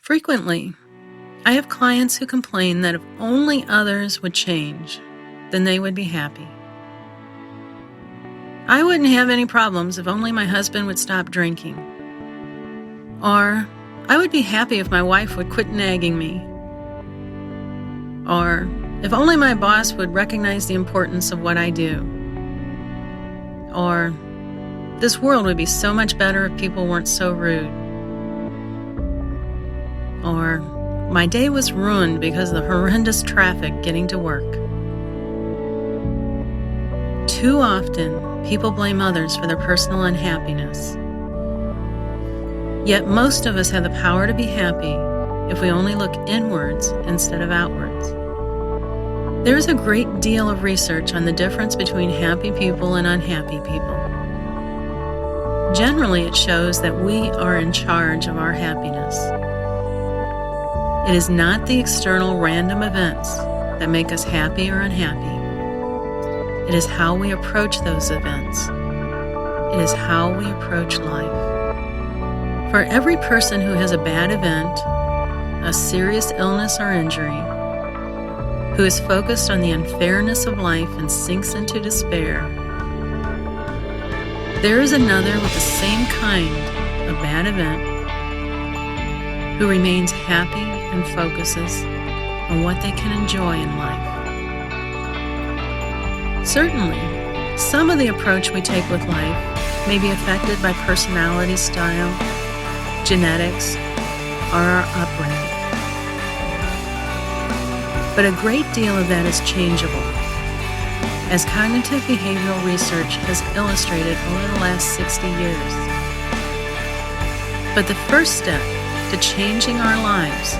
Frequently, I have clients who complain that if only others would change, then they would be happy. I wouldn't have any problems if only my husband would stop drinking. Or, I would be happy if my wife would quit nagging me. Or, if only my boss would recognize the importance of what I do. Or, this world would be so much better if people weren't so rude. Or, my day was ruined because of the horrendous traffic getting to work. Too often, people blame others for their personal unhappiness. Yet most of us have the power to be happy if we only look inwards instead of outwards. There is a great deal of research on the difference between happy people and unhappy people. Generally, it shows that we are in charge of our happiness. It is not the external random events that make us happy or unhappy. It is how we approach those events. It is how we approach life. For every person who has a bad event, a serious illness or injury, who is focused on the unfairness of life and sinks into despair, there is another with the same kind of bad event who remains happy and focuses on what they can enjoy in life. Certainly, some of the approach we take with life may be affected by personality style, genetics, or our upbringing. But a great deal of that is changeable, as cognitive behavioral research has illustrated over the last 60 years. But the first step to changing our lives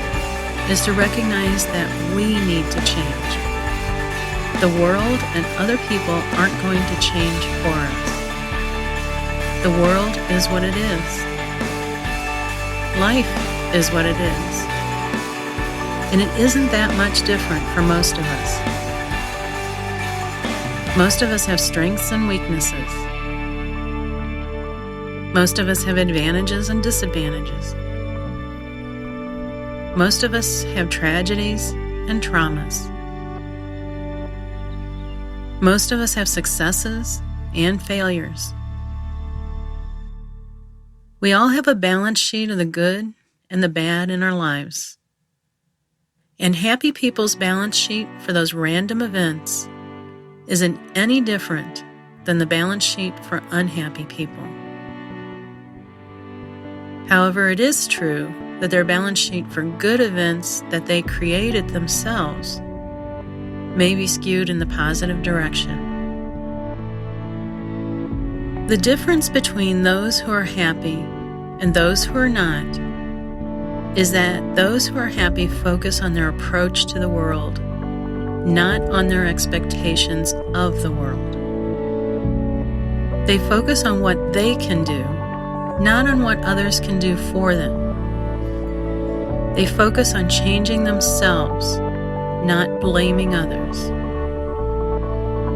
is to recognize that we need to change. The world and other people aren't going to change for us. The world is what it is. Life is what it is. And it isn't that much different for most of us. Most of us have strengths and weaknesses. Most of us have advantages and disadvantages. Most of us have tragedies and traumas. Most of us have successes and failures. We all have a balance sheet of the good and the bad in our lives. And happy people's balance sheet for those random events isn't any different than the balance sheet for unhappy people. However, it is true that their balance sheet for good events that they created themselves may be skewed in the positive direction. The difference between those who are happy and those who are not is that those who are happy focus on their approach to the world, not on their expectations of the world. They focus on what they can do, not on what others can do for them. They focus on changing themselves, not blaming others.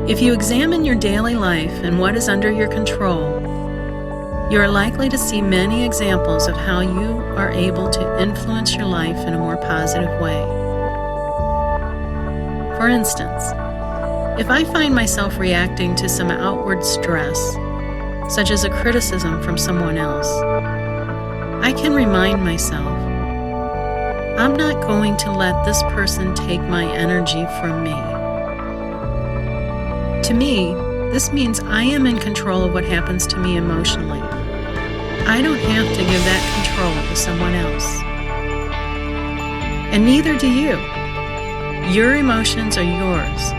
If you examine your daily life and what is under your control, you are likely to see many examples of how you are able to influence your life in a more positive way. For instance, if I find myself reacting to some outward stress, such as a criticism from someone else, I can remind myself, I'm not going to let this person take my energy from me. To me, this means I am in control of what happens to me emotionally. I don't have to give that control to someone else. And neither do you. Your emotions are yours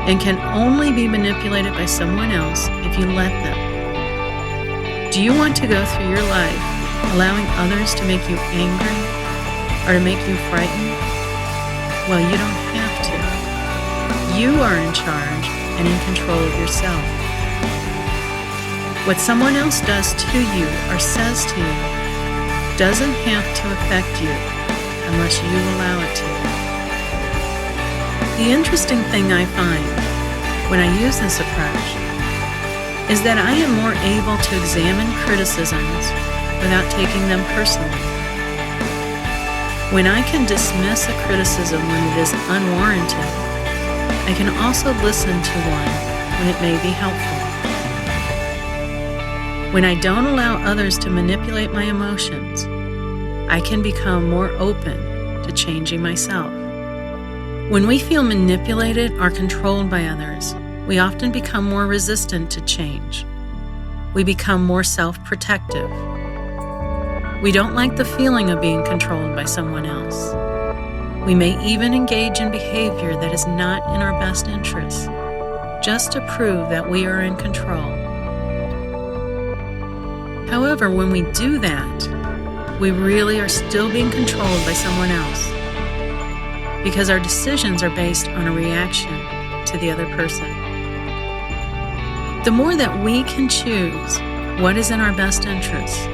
and can only be manipulated by someone else if you let them. Do you want to go through your life allowing others to make you angry or to make you frightened? Well, you don't have to. You are in charge and in control of yourself. What someone else does to you or says to you doesn't have to affect you unless you allow it to. The interesting thing I find when I use this approach is that I am more able to examine criticisms without taking them personally. When I can dismiss a criticism when it is unwarranted, I can also listen to one when it may be helpful. When I don't allow others to manipulate my emotions, I can become more open to changing myself. When we feel manipulated or controlled by others, we often become more resistant to change. We become more self-protective. We don't like the feeling of being controlled by someone else. We may even engage in behavior that is not in our best interests, just to prove that we are in control. However, when we do that, we really are still being controlled by someone else, because our decisions are based on a reaction to the other person. The more that we can choose what is in our best interests,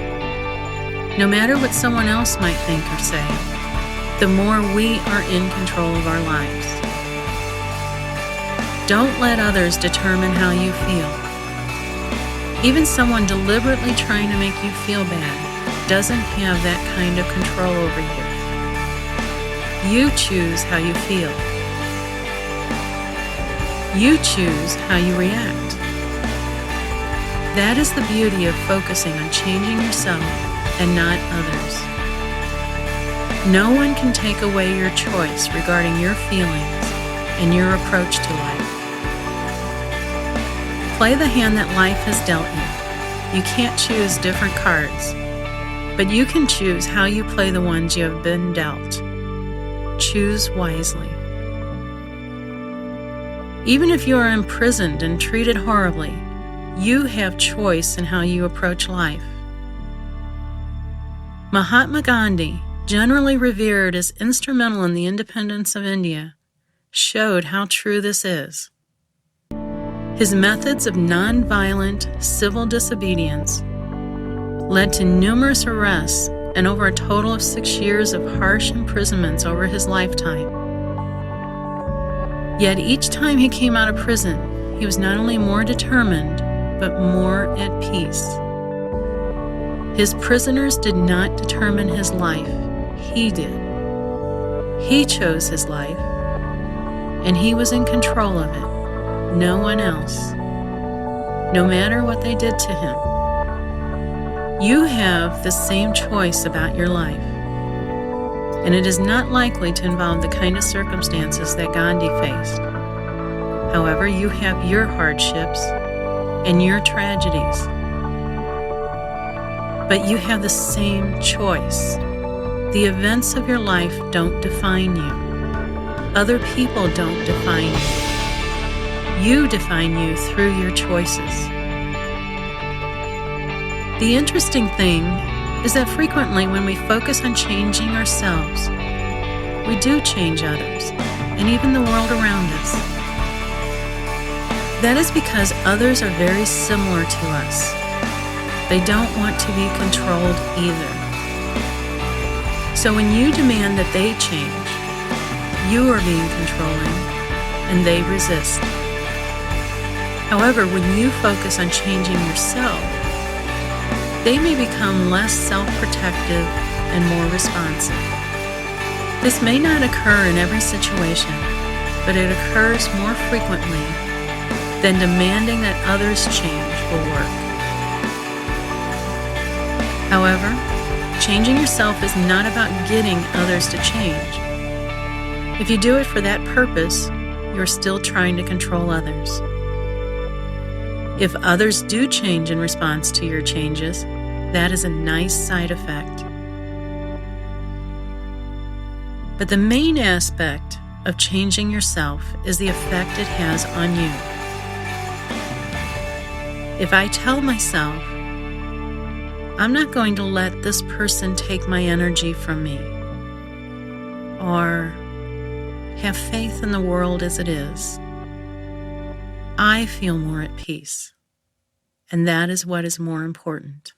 no matter what someone else might think or say, the more we are in control of our lives. Don't let others determine how you feel. Even someone deliberately trying to make you feel bad doesn't have that kind of control over you. You choose how you feel. You choose how you react. That is the beauty of focusing on changing yourself and not others. No one can take away your choice regarding your feelings and your approach to life. Play the hand that life has dealt you. You can't choose different cards, but you can choose how you play the ones you have been dealt. Choose wisely. Even if you are imprisoned and treated horribly, you have choice in how you approach life. Mahatma Gandhi, generally revered as instrumental in the independence of India, showed how true this is. His methods of nonviolent civil disobedience led to numerous arrests and over a total of 6 years of harsh imprisonments over his lifetime. Yet each time he came out of prison, he was not only more determined, but more at peace. His prisoners did not determine his life. He did. He chose his life, and he was in control of it, no one else, no matter what they did to him. You have the same choice about your life, and it is not likely to involve the kind of circumstances that Gandhi faced. However, you have your hardships and your tragedies, but you have the same choice. The events of your life don't define you. Other people don't define you. You define you through your choices. The interesting thing is that frequently when we focus on changing ourselves, we do change others and even the world around us. That is because others are very similar to us. They don't want to be controlled either. So when you demand that they change, you are being controlling and they resist. However, when you focus on changing yourself, they may become less self-protective and more responsive. This may not occur in every situation, but it occurs more frequently than demanding that others change will work. However, changing yourself is not about getting others to change. If you do it for that purpose, you're still trying to control others. If others do change in response to your changes, that is a nice side effect. But the main aspect of changing yourself is the effect it has on you. If I tell myself, I'm not going to let this person take my energy from me, or have faith in the world as it is, I feel more at peace, and that is what is more important.